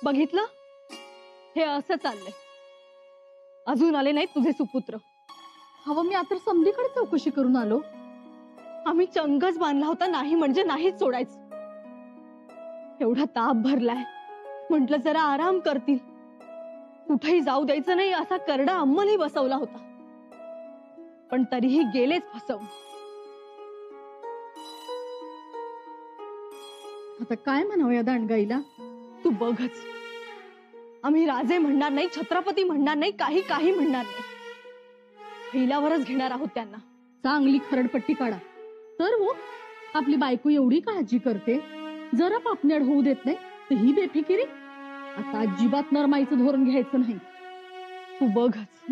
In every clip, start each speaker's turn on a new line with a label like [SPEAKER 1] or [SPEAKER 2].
[SPEAKER 1] बघितलं, हे असं चाललंय. अजून आले नाहीत तुझे सुपुत्र.
[SPEAKER 2] हवं मी आता समधीकडे चौकशी करून आलो.
[SPEAKER 1] आम्ही चंगच बांधला होता, नाही म्हणजे नाहीच सोडायचं. एवढा ताप भरलाय, म्हटलं जरा आराम करतील, कुठेही जाऊ द्यायचं नाही असा करडा अंमलही बसवला होता, पण तरीही गेलेच फसवून.
[SPEAKER 2] आता काय म्हणावं या दांडगाईला?
[SPEAKER 1] तू बघच, आम्ही राजे म्हणणार नाही, छत्रपती म्हणणार नाही, काही काही म्हणणार नाही, पहिल्यावरच घेणार आहोत त्यांना.
[SPEAKER 2] चांगली खरडपट्टी काढा. तर हो, आपली बायको एवढी काळजी करते, जरा पापण्याड होऊ देत नाही, तर ही बेफिकिरी. आता अजिबात नरमाईचं धोरण घ्यायचं नाही.
[SPEAKER 1] तू बघच,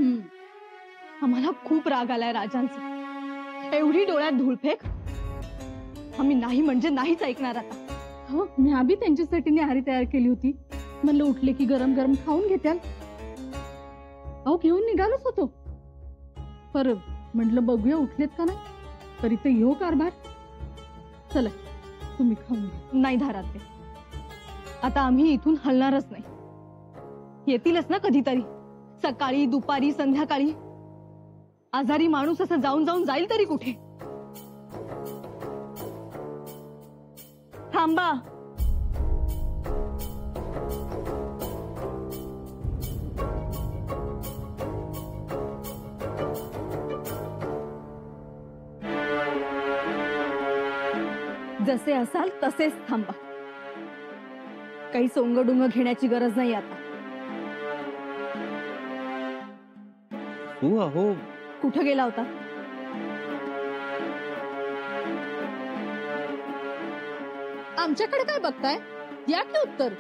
[SPEAKER 1] आम्हाला खूप राग आलाय राजांचा. एवढी डोळ्यात धूळफेक, आम्ही नाही म्हणजे नाहीच ऐकणार आता.
[SPEAKER 2] हो, मी आधी त्यांच्यासाठी न्याहारी तयार केली होती. म्हणलं उठले की गरम गरम खाऊन घेत्याल. अहो घेऊन निघालोच होतो, पर म्हटलं बघूया उठलेत का नाही, तरी तर येऊ कारभार. चला तुम्ही खाऊन घ्या.
[SPEAKER 1] नाही धारात, आता आम्ही इथून हलणारच नाही. येतीलच ना कधीतरी, सकाळी दुपारी संध्याकाळी. आजारी माणूस असं जाऊन जाऊन जाईल तरी कुठे? थांबा. जसे असाल तसेच थांबा. काही सोंगडुंग घेण्याची गरज नाही आता.
[SPEAKER 3] तू अहो
[SPEAKER 1] कुठे गेला होता?
[SPEAKER 2] आमच्याकडे काय बघताय, द्या की उत्तर.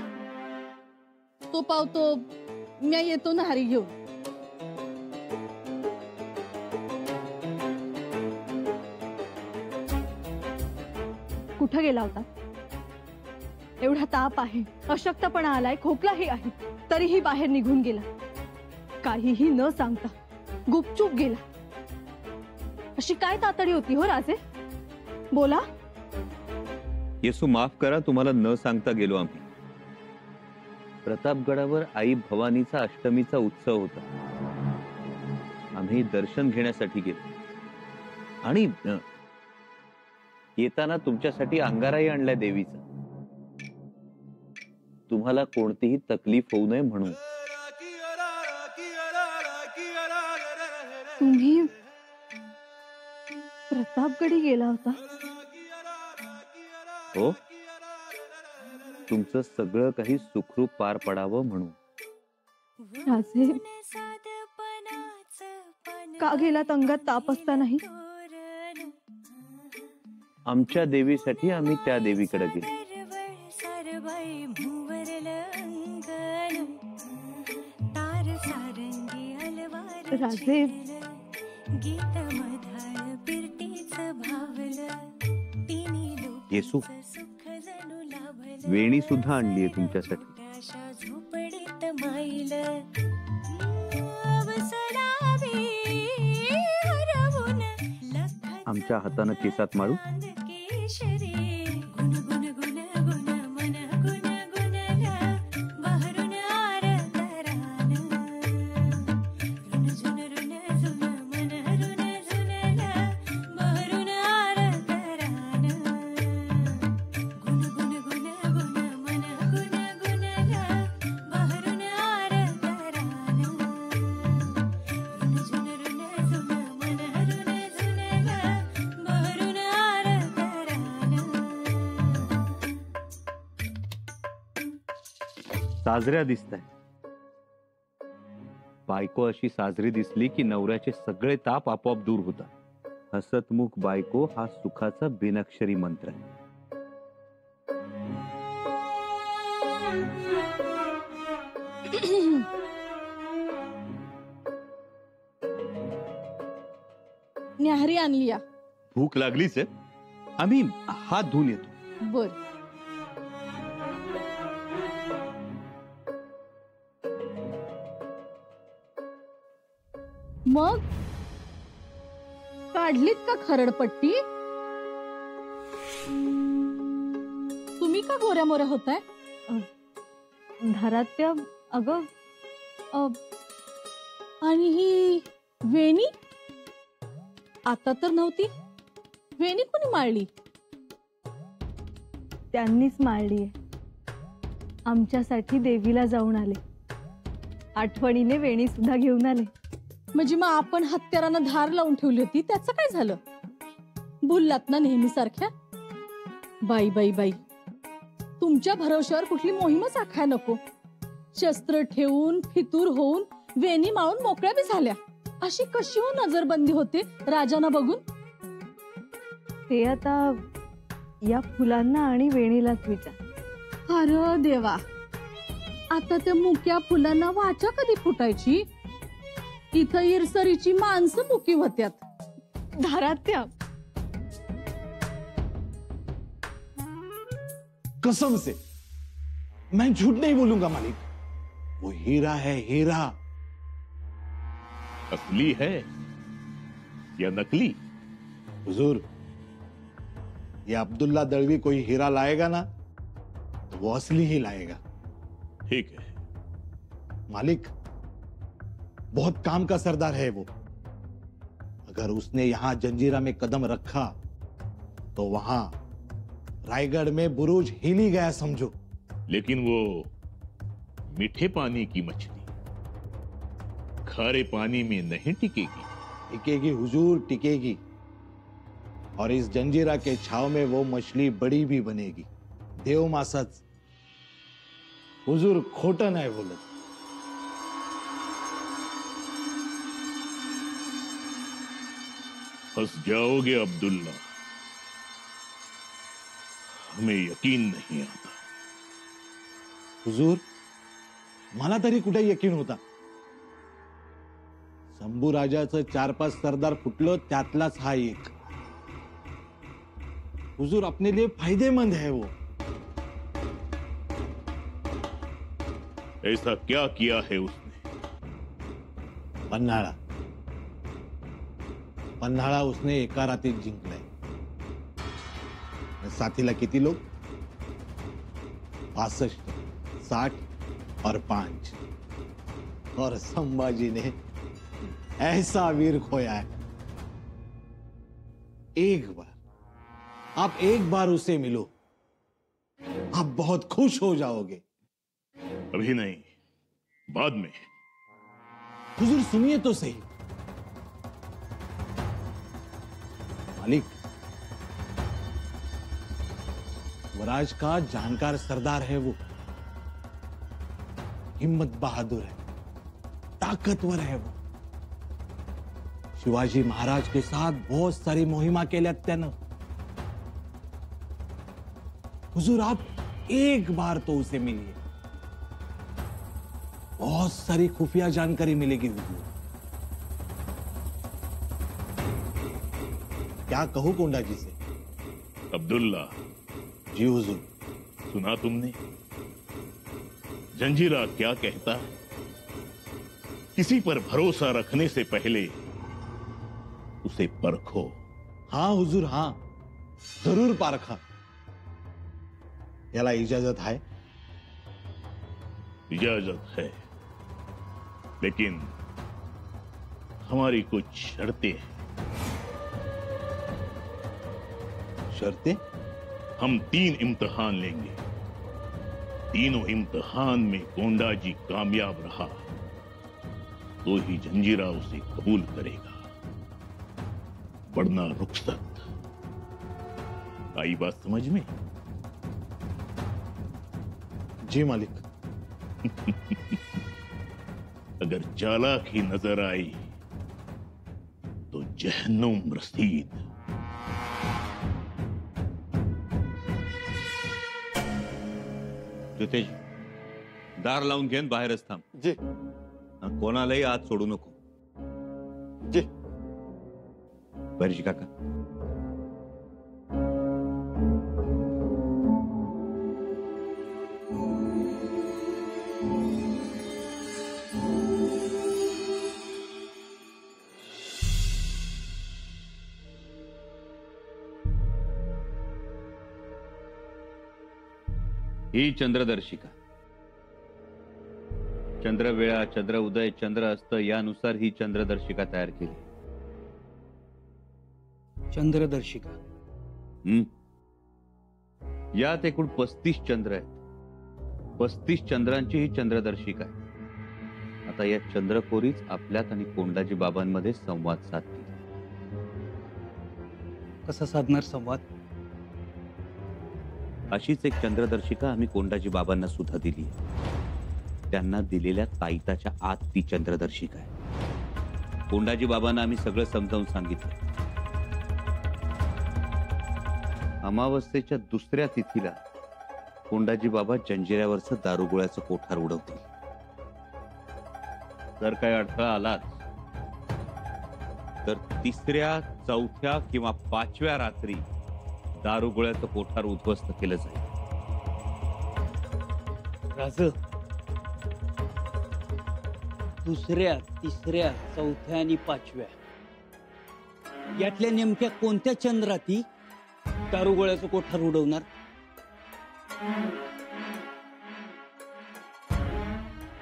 [SPEAKER 2] तो पावतो, मी येतो न्याहारी घेऊन.
[SPEAKER 1] कुठे गेला होता? एवढा ताप आहे, अशक्तपणा आलाय, खोकलाही आहे, तरीही बाहेर निघून गेला. काहीही न सांगता गुपचूप गेला. अशी काय तातडी होती हो राजे? बोला.
[SPEAKER 3] येसू माफ करा, तुम्हाला न सांगता गेलो आम्ही. प्रतापगडावर आई भवानीचा अष्टमीचा उत्सव होता. आम्ही दर्शन घेण्यासाठी गेलो आणि येताना तुमच्यासाठी अंगाराही आणलाय देवीचा, तुम्हाला कोणतीही तकलीफ होऊ नये म्हणून.
[SPEAKER 1] तुम्ही प्रतापगडी गेला होता?
[SPEAKER 3] हो, तुमचं सगळं काही सुखरूप पार पडावं म्हणून.
[SPEAKER 1] राजे, का गेलात अंगात ताप असतानाही?
[SPEAKER 3] आमच्या देवीसाठी आम्ही त्या देवीकडे गेलो.
[SPEAKER 1] राजे,
[SPEAKER 3] येसू, वेणी सुद्धा आणलीये तुमच्यासाठी. आमच्या हातानं केसात माळू. साजऱ्या दिसताय. बायको अशी साजरी दिसली की नवऱ्याचे सगळे ताप आपोआप दूर होतात. हसतमुख बायको हा सुखाचा बिनअक्षरी मंत्र आहे.
[SPEAKER 2] न्याहारी आणली या.
[SPEAKER 3] भूक लागलीच आहे, आम्ही हात धुवून येतो.
[SPEAKER 2] बर. मग काढलीत का खरडपट्टी? तुम्ही का गोऱ्या मोऱ्या होताय?
[SPEAKER 1] धारात्या अगं
[SPEAKER 2] आणि ही वेणी आता तर नव्हती. वेणी कोणी माळली?
[SPEAKER 1] त्यांनीच माळलीये. आमच्यासाठी देवीला जाऊन आले. आठवणीने वेणी सुद्धा घेऊन आले.
[SPEAKER 2] म्हणजे मग आपण हत्यारानं धार लावून ठेवली होती त्याचं काय झालं? बोललात ना नेहमी सारख्या. बाई बाई बाई, तुमच्या भरोश्यावर कुठली मोहीमच आखाय नको. शस्त्र ठेवून फितूर होऊन वेणी माळून मोकळ्या बी झाल्या. अशी कशी हो नजरबंदी होते राजांना बघून?
[SPEAKER 1] ते आता या फुलांना आणि वेणीलाच विचार.
[SPEAKER 2] अरे देवा, आता त्या मुक्या फुलांना वाचा कधी फुटायची? इथं इरसरीची माणसं मुकी होत्यात.
[SPEAKER 1] धारात्या
[SPEAKER 4] कसम से मैं झूठ नहीं बोलूंगा मालिक. वो हीरा है, हीरा.
[SPEAKER 5] असली है या नकली?
[SPEAKER 4] हुजूर, ये अब्दुल्ला दलवी कोई हीरा लाएगा ना तो वो असली ही लाएगा.
[SPEAKER 5] ठीक है
[SPEAKER 4] मालिक, बहुत काम का सरदार है वो. अगर उसने यहां जंजीरा में कदम रखा तो वहां रायगढ़ में बुरुज हिल ही गया समझो.
[SPEAKER 5] लेकिन वो मीठे पानी की मछली खारे पानी में नहीं टिकेगी.
[SPEAKER 4] टिकेगी हुजूर, टिकेगी. और इस जंजीरा के छाव में वो मछली बड़ी भी बनेगी. देव मासच. हुजूर खोटं नाही बोलत.
[SPEAKER 5] फंस जाओगे अब्दुल्ला. हमें यकीन नहीं आता.
[SPEAKER 4] हुजूर, मला तरी कुठे यकीन होता. शंभू राजाचं 4-5 सरदार फुटलं त्यातलाच हा एक. हुजूर, अपने लिए फायदेमंद है वो.
[SPEAKER 5] ऐसा क्या किया है उसने?
[SPEAKER 4] पन्हाळा. पन्हाळा उसने एका रात्रीत जिंकलाय. साथीला किती लोग? 65, 60 और 5. और संभाजी ने ऐसा वीर खोया है. एक बार, आप एक बार उसे मिलो, आप बहुत खुश हो जाओगे.
[SPEAKER 5] अभी नहीं, बाद में.
[SPEAKER 4] हुजूर सुनिए तो सही. मालिक, स्वराज का जानकार सरदार है वो. हिम्मत बहादुर है, ताकतवर है वो. शिवाजी महाराज के साथ बहुत सारी मोहिमा केल्यात त्यानं. हुजूर, आप एक बार तो उसे मिलिए. बहुत सारी खुफिया जानकारी मिलेगी हुजूर. क्या कहूं कोंडा जी से?
[SPEAKER 5] अब्दुल्ला,
[SPEAKER 4] जी हुजूर.
[SPEAKER 5] सुना तुमने जंजीरा क्या कहता है? किसी पर भरोसा रखने से पहले उसे परखो.
[SPEAKER 4] हाँ हुजूर, हाँ, जरूर पारखा. याला इजाजत है?
[SPEAKER 5] इजाजत है, लेकिन हमारी कुछ शर्तें हैं.
[SPEAKER 4] शर्तें?
[SPEAKER 5] हम 3 इम्तिहान लेंगे. तीनों इम्तिहान में कोंडा जी कामयाब रहा तो ही जंजीरा उसे कबूल करेगा, वरना रुखसत. आई बात समझ में?
[SPEAKER 4] जी मालिक.
[SPEAKER 5] अगर चालाकी नजर आई तो जहन्नुम रसीद.
[SPEAKER 3] ज्योतेश, दार लावून घेऊन बाहेरच थांब.
[SPEAKER 4] जी.
[SPEAKER 3] कोणालाही आत सोडू नको.
[SPEAKER 4] जी.
[SPEAKER 3] बरीशी काका. ही चंद्रदर्शिका. चंद्रवेळा, चंद्र उदय, चंद्र अस्त यानुसार ही चंद्रदर्शिका तयार केली.
[SPEAKER 6] चंद्रदर्शिका.
[SPEAKER 3] यात एकूण 35 चंद्र आहेत. 35 चंद्रांची ही चंद्रदर्शिका आहे. आता या चंद्रकोरीच आपल्यात आणि कोंडाजी बाबांमध्ये संवाद साधतील.
[SPEAKER 6] कसा साधणार संवाद?
[SPEAKER 3] अशीच एक चंद्रदर्शिका आम्ही कोंडाजी बाबांना सुद्धा दिली आहे. त्यांना दिलेल्या ताईताच्या आत ती चंद्रदर्शिका आहे. कोंडाजी बाबांना आम्ही सगळं समजावून सांगितलं. अमावस्येच्या दुसऱ्या तिथीला कोंडाजी बाबा जंजिऱ्यावरचं दारुगोळ्याचं कोठार उडवतील. जर काही अडथळा आलाच तर 3ऱ्या, 4थ्या किंवा 5व्या रात्री दारुगोळ्याचं कोठार उद्ध्वस्त केलं जाईल.
[SPEAKER 6] राज, 2ऱ्या, 3ऱ्या, 4थ्या आणि 5व्या यातल्या नेमक्या कोणत्या चंद्राती दारुगोळ्याचं कोठार उडवणार?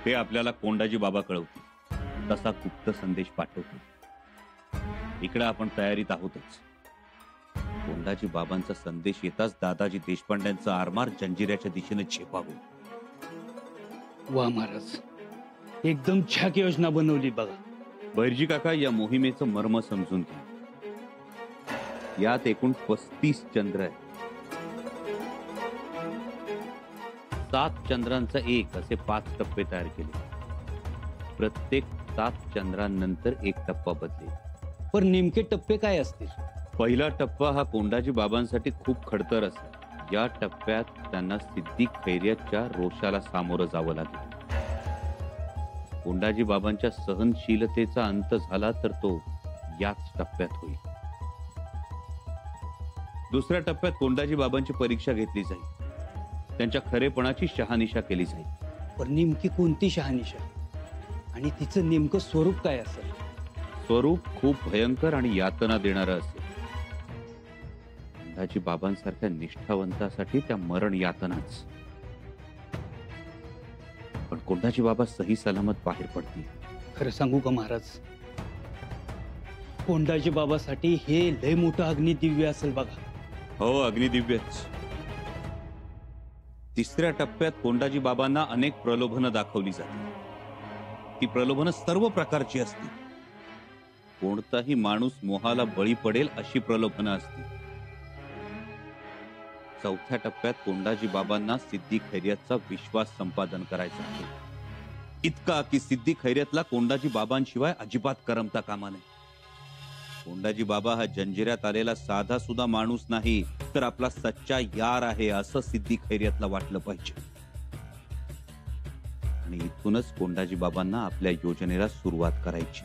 [SPEAKER 3] ते आपल्याला कोंडाजी बाबा कळवतील. तसा गुप्त संदेश पाठवतील. इकडे आपण तयारीत आहोतच. कोंडाजी बाबांचा संदेश येताच दादाजी देशपांड्यांचा आरमार जंजिऱ्याच्या दिशेने झेपावं.
[SPEAKER 6] वा महाराज, एकदम छाक योजना बनवली बघा.
[SPEAKER 3] बैरजी काका, या मोहिमेचं मर्म समजून घ्या. यात एकूण 35 चंद्र आहेत. 7 चंद्रांचा एक असे 5 टप्पे तयार केले. प्रत्येक 7 चंद्रांनंतर एक टप्पा बदलेल.
[SPEAKER 6] पण नेमके टप्पे काय असतील?
[SPEAKER 3] पहिला टप्पा हा कोंडाजी बाबांसाठी खूप खडतर असेल. या टप्प्यात त्यांना सिद्धी खैरियतच्या रोषाला सामोरं जावं लागेल. कोंडाजी बाबांच्या सहनशीलतेचा अंत झाला तर तो याच टप्प्यात होईल. दुसऱ्या टप्प्यात कोंडाजी बाबांची परीक्षा घेतली जाईल. त्यांच्या खरेपणाची शहानिशा केली जाईल.
[SPEAKER 6] पण नेमकी कोणती शहानिशा आणि तिचं नेमकं स्वरूप काय असेल?
[SPEAKER 3] स्वरूप खूप भयंकर आणि यातना देणारं असेल. कोंडाजी बाबांसारख्या निष्ठावंतासाठी त्या मरण यातनाच. पण कोंडाजी बाबा सही सलामत बाहेर पडतील.
[SPEAKER 6] खरं सांगू का महाराज, कोंडाजी बाबासाठी हे लय मोठं अग्निदिव्य असेल बघा.
[SPEAKER 3] हो, अग्निदिव्यच. 3ऱ्या टप्प्यात कोंडाजी बाबांना अनेक प्रलोभनं दाखवली जातील. ती प्रलोभनं सर्व प्रकारची असतील. कोणताही माणूस मोहाला बळी पडेल अशी प्रलोभनं असतील. 4थ्या टप्प्यात कोंडाजी बाबांना सिद्धी खैरियतचा विश्वास संपादन करायचा आहे. इतका की सिद्धी खैरियतला कोंडाजी बाबांशिवाय अजिबात करमता कामा नये. कोंडाजी बाबा हा जंजिऱ्यात आलेला साधा सुद्धा माणूस नाही, तर आपला सच्चा यार आहे असं सिद्धी खैरियतला वाटलं पाहिजे. आणि इथूनच कोंडाजी बाबांना आपल्या योजनेला सुरुवात करायची.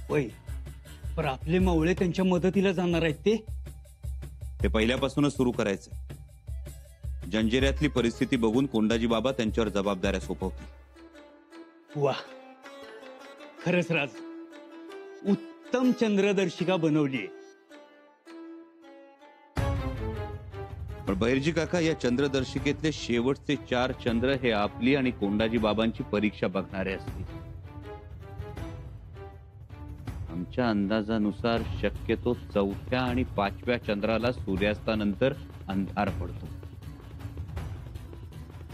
[SPEAKER 6] होय, पण आपले मावळे त्यांच्या मदतीला जाणार आहेत ते
[SPEAKER 3] पहिल्यापासूनच सुरू करायचंय. जंजिऱ्यातली परिस्थिती बघून कोंडाजी बाबा त्यांच्यावर जबाबदाऱ्या सोपवतील.
[SPEAKER 6] वा, खरंच राज, उत्तम चंद्रदर्शिका बनवली.
[SPEAKER 3] पण बैरजी काका, या चंद्रदर्शिकेतले शेवटचे 4 चंद्र हे आपली आणि कोंडाजी बाबांची परीक्षा बघणारे असतील. आमच्या अंदाजानुसार शक्यतो 4थ्या आणि 5व्या चंद्राला सूर्यास्तानंतर अंधार पडतो.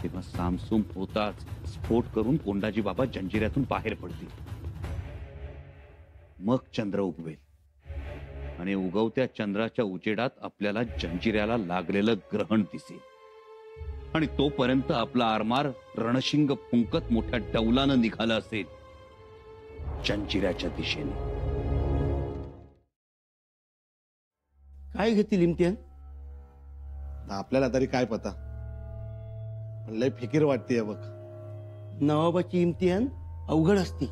[SPEAKER 3] तेव्हा सामसूम होताच स्फोट करून कोंडाजी बाबा जंजिऱ्यातून बाहेर पडतील. मग चंद्र उगवेल आणि उगवत्या चंद्राच्या उजेडात आपल्याला जंजिऱ्याला लागलेलं ग्रहण दिसेल. आणि तोपर्यंत आपला आरमार रणशिंग फुंकत मोठ्या डौलानं निघाला असेल जंजिऱ्याच्या दिशेने.
[SPEAKER 7] काय घेतील इम्तिहान?
[SPEAKER 4] आपल्याला तरी काय पता. पण लय फिकीर वाटते बघ.
[SPEAKER 7] नवाबाची इम्तिहान अवघड असती.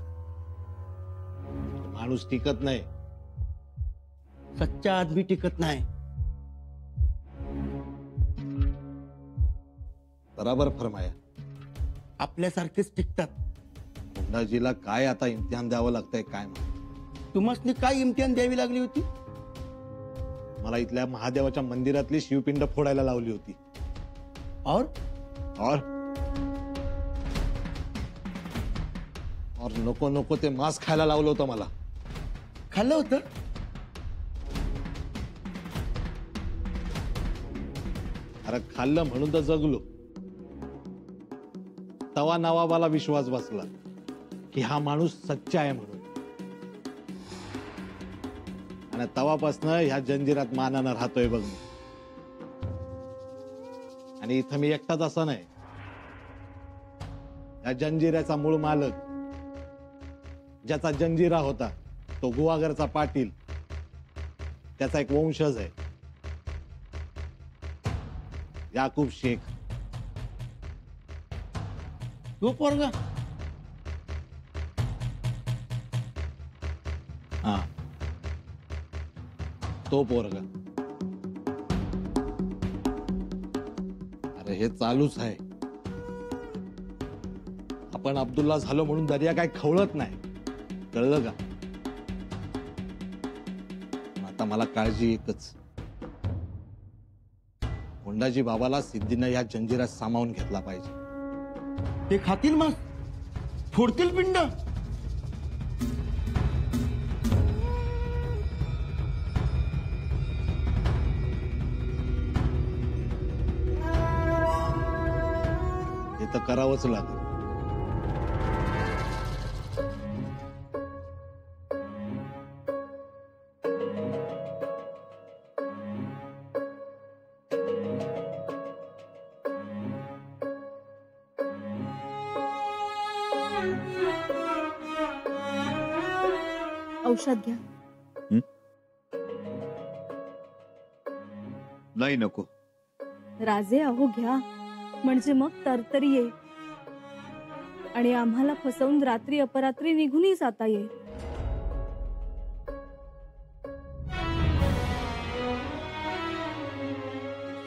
[SPEAKER 4] माणूस टिकत नाही.
[SPEAKER 7] सच्चा आदमी टिकत नाही.
[SPEAKER 4] बराबर फरमाया.
[SPEAKER 7] आपल्यासारखेच टिकतात.
[SPEAKER 4] कोंडाजीला काय आता इम्तिहान द्यावं लागतंय काय माहित.
[SPEAKER 7] तुम्हाला काय इम्तिहान द्यावी लागली होती?
[SPEAKER 4] मला इथल्या महादेवाच्या मंदिरातली शिवपिंड फोडायला लावली होती.
[SPEAKER 7] और
[SPEAKER 4] और नको नको ते मांस खायला लावलं होतं मला.
[SPEAKER 7] खाल्लं होतं?
[SPEAKER 4] अरे खाल्लं म्हणून तर जगलो. तवा नवाबाला विश्वास बसला की हा माणूस सच्चा आहे म्हणून, आणि तवापासनं ह्या जंजिरात मानानं राहतोय बघ मी. आणि इथं मी एकटाच असा नाही, या जंजिऱ्याचा मूळ मालक, ज्याचा जंजिरा होता तो गुहागरचा पाटील, त्याचा एक वंशज आहे, याकूब शेख.
[SPEAKER 7] तो पोरगा
[SPEAKER 4] हा, तो पोरगा. अरे हे चालूच आहे. आपण अब्दुल्ला झालो म्हणून दर्या काय खवळत नाही, कळलं का? आता मला काळजी एकच, कोंडाजी बाबाला सिद्धीनं या जंजिरात सामावून घेतला पाहिजे.
[SPEAKER 7] ते खातील मांस, फोडतील पिंड.
[SPEAKER 4] हे तर करावंच लागेल.
[SPEAKER 1] औषध घ्या.
[SPEAKER 3] नाही नको.
[SPEAKER 1] राजे अहो घ्या, म्हणजे मग तरतरी येईल आणि आम्हाला फसवून रात्री अपरात्री निघूनही जाता येईल.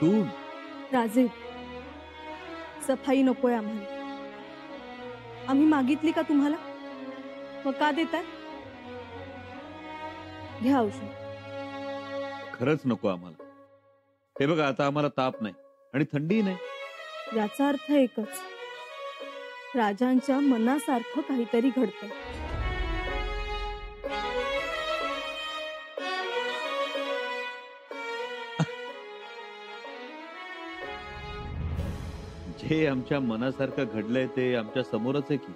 [SPEAKER 3] तू
[SPEAKER 1] राजे, सफाई नकोय आम्हाला. आम्ही मागितली का तुम्हाला? मग का देताय? घ्या औषध.
[SPEAKER 3] खरंच नको आम्हाला. हे बघा, आता आम्हाला ताप नाही आणि थंडी नाही.
[SPEAKER 1] याचा अर्थ एकच, राजांच्या मनासारखं काहीतरी घडतंय.
[SPEAKER 3] जे आमच्या मनासारखं घडलंय ते आमच्या समोरच आहे की.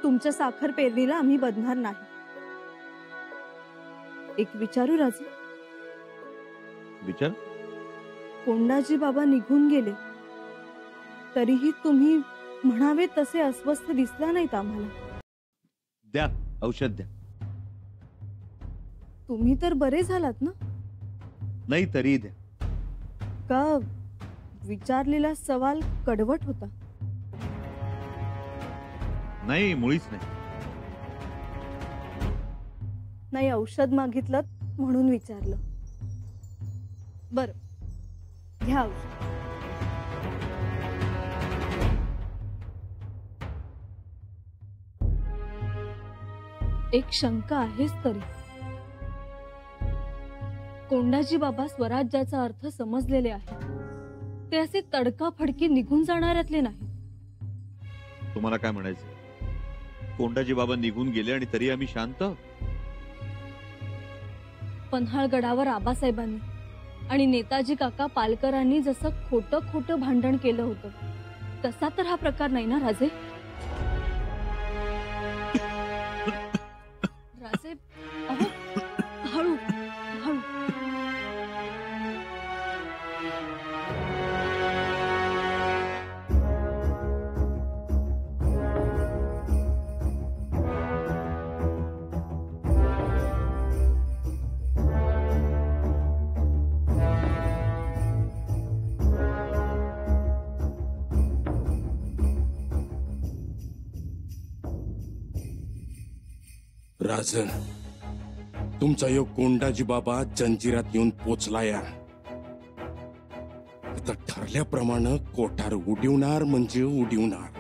[SPEAKER 1] तुमच्या साखर पेरणीला आम्ही बदणार नाही. एक विचारू राजे?
[SPEAKER 3] विचार.
[SPEAKER 1] कोंडाजी बाबा निघून गेले तरीही तुम्ही म्हणावे तसे अस्वस्थ दिसला नाहीत आम्हाला.
[SPEAKER 3] द्या औषध द्या.
[SPEAKER 1] तुम्ही तर बरे झालात ना?
[SPEAKER 3] नाही तरी द्या.
[SPEAKER 1] का विचारलेला सवाल कडवट होता?
[SPEAKER 3] नाही, मुळीच नाही.
[SPEAKER 1] नाही, औषध मागितलं म्हणून विचारलं. बर, घ्या औषध. एक शंका आहेच तरी. कोंडाजी बाबा स्वराज्याचा अर्थ समजलेले आहे. ते असे तडकाफडकी निघून जाणाऱ्यातले नाही.
[SPEAKER 3] तुम्हाला काय म्हणायचं? कोंडाजी बाबा निघून गेले आणि तरी आम्ही शांत?
[SPEAKER 1] पन्हाळगडावर आबासाहेबांनी आणि नेताजी काका पालकरांनी जसं खोटं खोटं भांडण केलं होतं तसा तर हा प्रकार नाही ना राजे? राजे अहो, हळू हळू.
[SPEAKER 8] राजन, तुमचा योग कोंडाजी बाबा जंजिरात येऊन पोचला. या आता ठरल्याप्रमाणे कोठार उडवणार म्हणजे उडवणार.